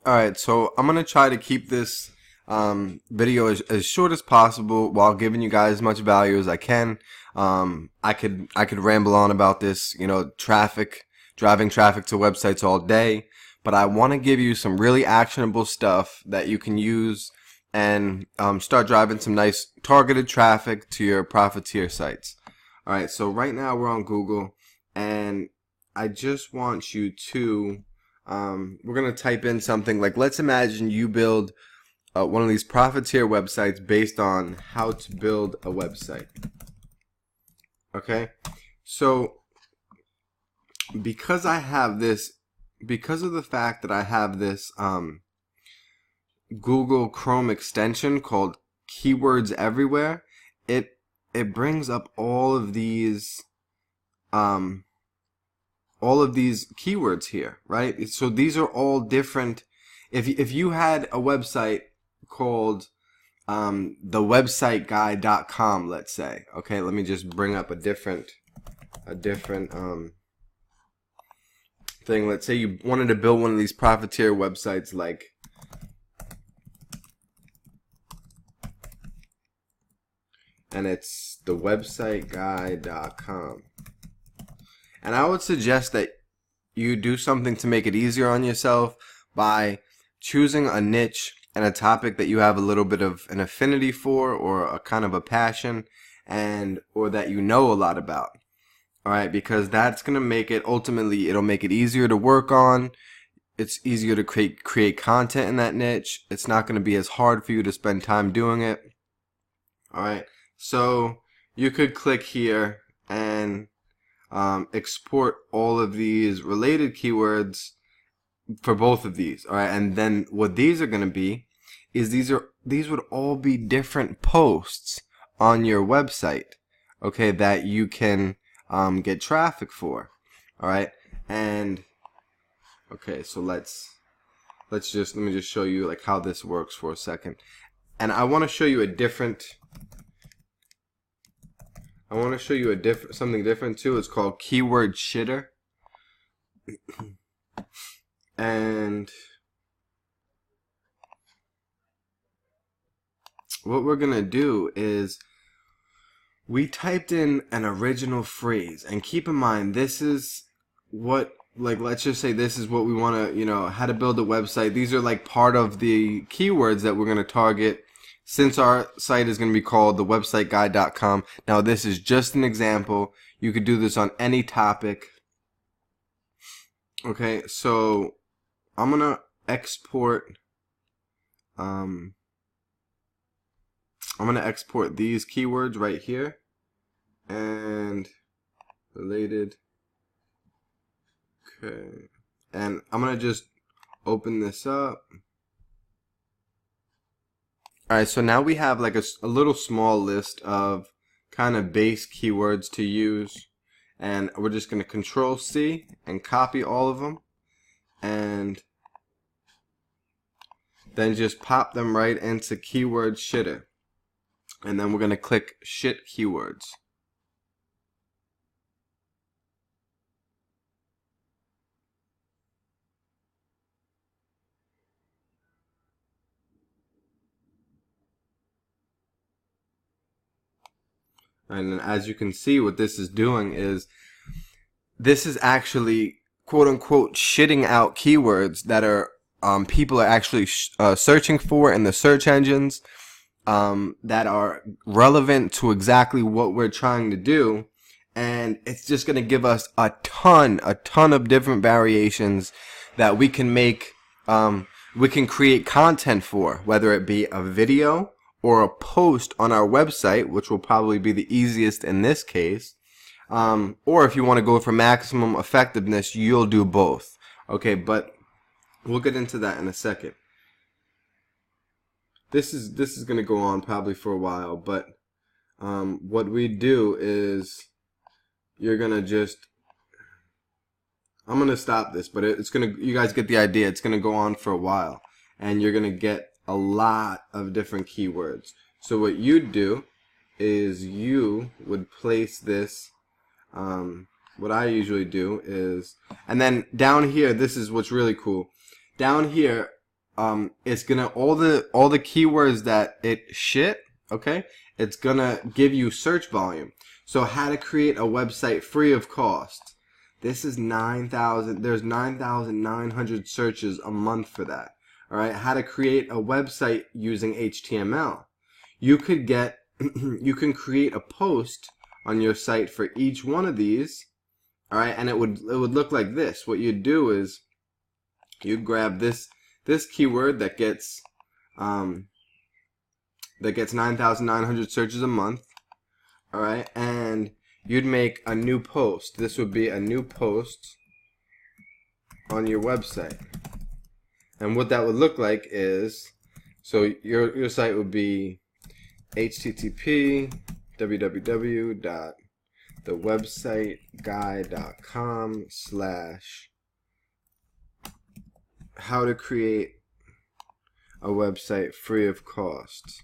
Alright, so I'm gonna try to keep this video as short as possible while giving you guys as much value as I can. I could ramble on about this, driving traffic to websites all day, but I want to give you some really actionable stuff that you can use and start driving some nice targeted traffic to your profiteer sites. Alright, so right now we're on Google, and I just want you to we're going to type in something like, let's imagine you build one of these profiteer websites based on how to build a website. Okay, so because of the fact that I have this Google Chrome extension called Keywords Everywhere, it brings up all of these keywords here, right? So these are all different. If you had a website called thewebsiteguy.com, let's say, okay, let me just bring up a different thing. Let's say you wanted to build one of these profiteer websites like and it's thewebsiteguy.com. And I would suggest that you do something to make it easier on yourself by choosing a niche and a topic that you have a little bit of an affinity for, or a kind of a passion, or that you know a lot about. Alright, because that's going to make it, ultimately, it'll make it easier to work on. It's easier to create content in that niche. It's not going to be as hard for you to spend time doing it. Alright, so you could click here and export all of these related keywords for both of these. Alright, and then what these are going to be is these would all be different posts on your website, okay, that you can get traffic for. Alright, and okay, so let me just show you like how this works for a second. And I want to show you something different too. It's called Keyword Shitter. And what we're gonna do is we typed in an original phrase, and keep in mind this is what, like, let's just say this is what we want to, how to build a website. These are like part of the keywords that we're going to target, since our site is going to be called thewebsiteguy.com. Now this is just an example. You could do this on any topic. Okay, so I'm going to export these keywords right here, and related. Okay, and I'm going to just open this up. Alright, so now we have like a little small list of kind of base keywords to use, and we're just going to Control-C and copy all of them, and then just pop them right into Keyword Shitter. And then we're going to click Shit Keywords. And as you can see, what this is doing is this is actually quote unquote shitting out keywords that are people are actually searching for in the search engines, that are relevant to exactly what we're trying to do. And it's just going to give us a ton of different variations that we can make, we can create content for, whether it be a video or a post on our website, which will probably be the easiest in this case. Or if you want to go for maximum effectiveness, you'll do both. Okay, but we'll get into that in a second. This is going to go on probably for a while, but what we do is you're going to just, I'm going to stop this, but you guys get the idea. It's going to go on for a while, and you're going to get a lot of different keywords. So what you'd do is you would place this, what I usually do is, and then down here, this is what's really cool. Down here, it's gonna all the keywords that it shit, okay, it's gonna give you search volume. So how to create a website free of cost. This is 9,000. There's 9,900 searches a month for that. All right. How to create a website using HTML. You could get, you can create a post on your site for each one of these. All right. And it would look like this. What you'd do is you'd grab this keyword that gets 9,900 searches a month. All right. And you'd make a new post. This would be a new post on your website. And what that would look like is, so your site would be http://thewebsiteguy.com/how to create a website free of cost.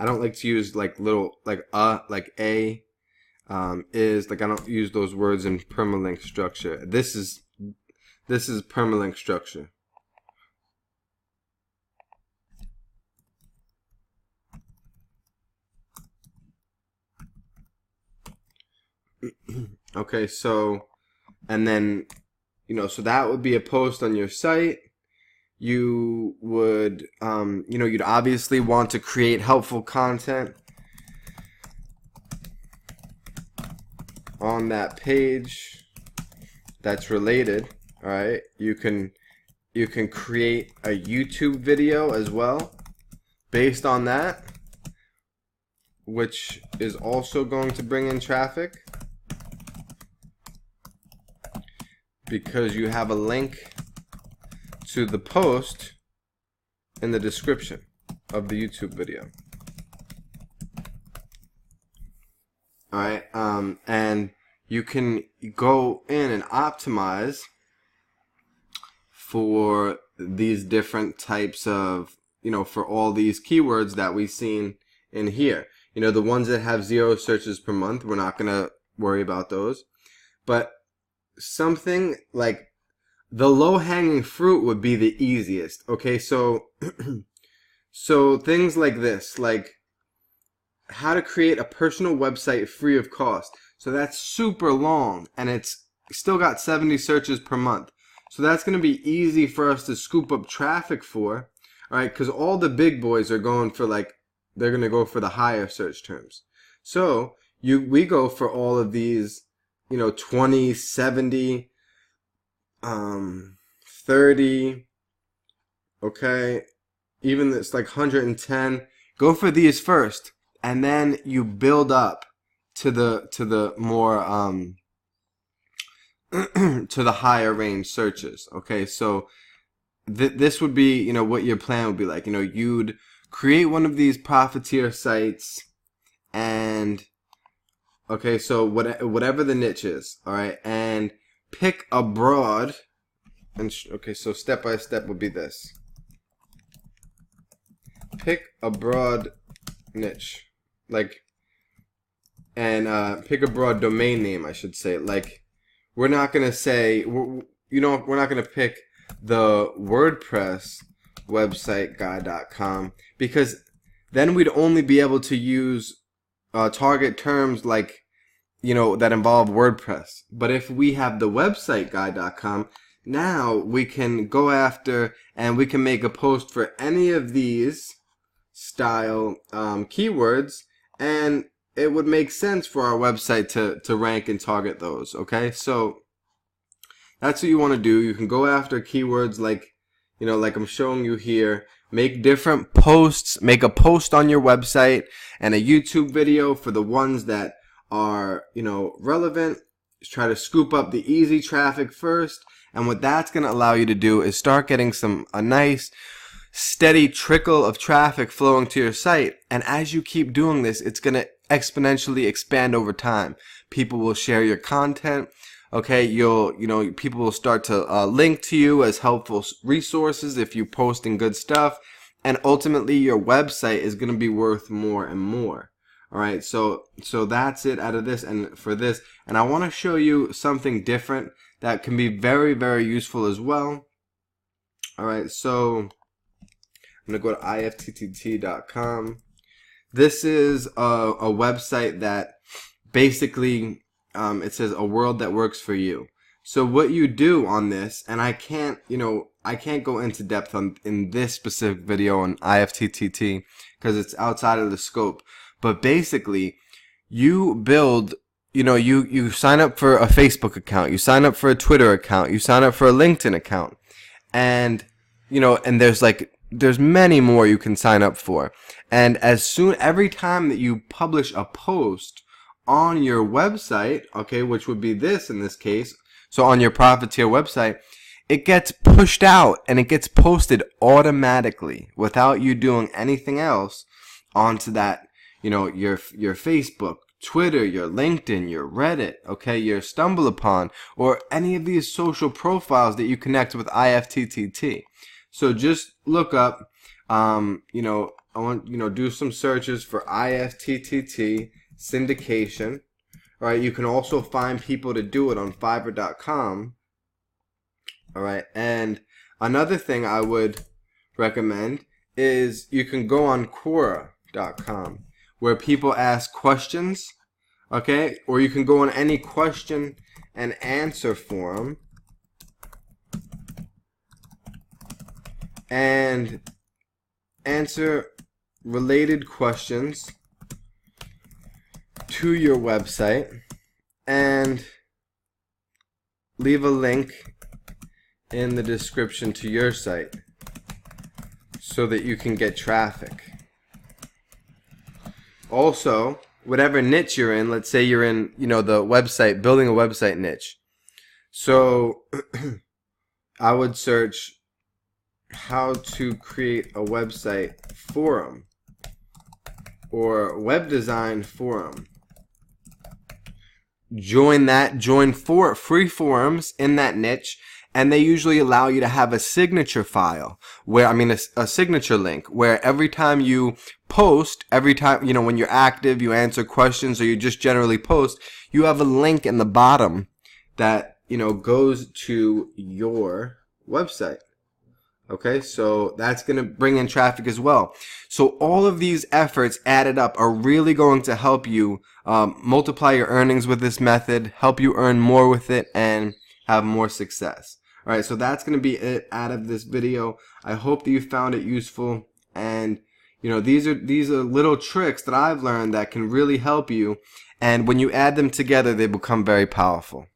I don't like to use like little like a is like I don't use those words in permalink structure. This is permalink structure. Okay, so and then so that would be a post on your site. You would you'd obviously want to create helpful content on that page that's related. All right, you can create a YouTube video as well based on that, which is also going to bring in traffic because you have a link to the post in the description of the YouTube video. All right, and you can go in and optimize for these different types of, for all these keywords that we've seen in here. The ones that have 0 searches per month, we're not going to worry about those. But something like the low-hanging fruit would be the easiest. Okay, so so things like this, like how to create a personal website free of cost. So that's super long, and it's still got 70 searches per month. So that's going to be easy for us to scoop up traffic for, all right? Because all the big boys are going for they're going to go for the higher search terms. So we go for all of these, 20, 70, 30, okay, even it's like 110. Go for these first, and then you build up to the more to the higher range searches. Okay, so this would be what your plan would be like. You'd create one of these profiteer sites, and okay, so whatever the niche is, all right, and pick a broad, and okay, so step by step would be this. Pick a broad niche, and pick a broad domain name, I should say. We're not gonna say, we're not gonna pick the WordPress website guy.com, because then we'd only be able to use target terms that involve WordPress. But if we have the website guy.com, now we can go after and we can make a post for any of these style keywords, and it would make sense for our website to rank and target those. Okay, so that's what you want to do. You can go after keywords like I'm showing you here. Make different posts. Make a post on your website and a YouTube video for the ones that are relevant. Just try to scoop up the easy traffic first, and what that's going to allow you to do is start getting a nice steady trickle of traffic flowing to your site. And as you keep doing this, it's going to exponentially expand over time. People will share your content. Okay, people will start to link to you as helpful resources if you're posting good stuff, and ultimately your website is going to be worth more and more. All right, so that's it out of this and for this. And I want to show you something different that can be very, very useful as well. All right, so I'm going to go to ifttt.com. This is a website that basically it says a world that works for you. So what you do on this, and I can't go into depth in this specific video on IFTTT because it's outside of the scope. But basically, you build, you sign up for a Facebook account, you sign up for a Twitter account, you sign up for a LinkedIn account, and and there's many more you can sign up for. And every time that you publish a post on your website, okay, which would be this in this case, so on your Profiteer website, it gets pushed out and it gets posted automatically without you doing anything else onto that, your Facebook, Twitter, your LinkedIn, your Reddit, okay, your StumbleUpon, or any of these social profiles that you connect with IFTTT. So just look up, do some searches for IFTTT syndication. All right, you can also find people to do it on Fiverr.com. All right, and another thing I would recommend is you can go on Quora.com where people ask questions, okay? Or you can go on any question and answer forum and answer related questions to your website and leave a link in the description to your site so that you can get traffic. Also, whatever niche you're in, let's say you're in, the website, building a website niche. So I would search how to create a website forum or web design forum. Join 4 free forums in that niche, and they usually allow you to have a signature file a signature link where every time you post, when you're active, you answer questions, or you just generally post, you have a link in the bottom that, goes to your website. Okay, so that's going to bring in traffic as well. So all of these efforts added up are really going to help you multiply your earnings with this method, help you earn more with it, and have more success. All right, so that's going to be it out of this video. I hope that you found it useful, and these are little tricks that I've learned that can really help you, and when you add them together, they become very powerful.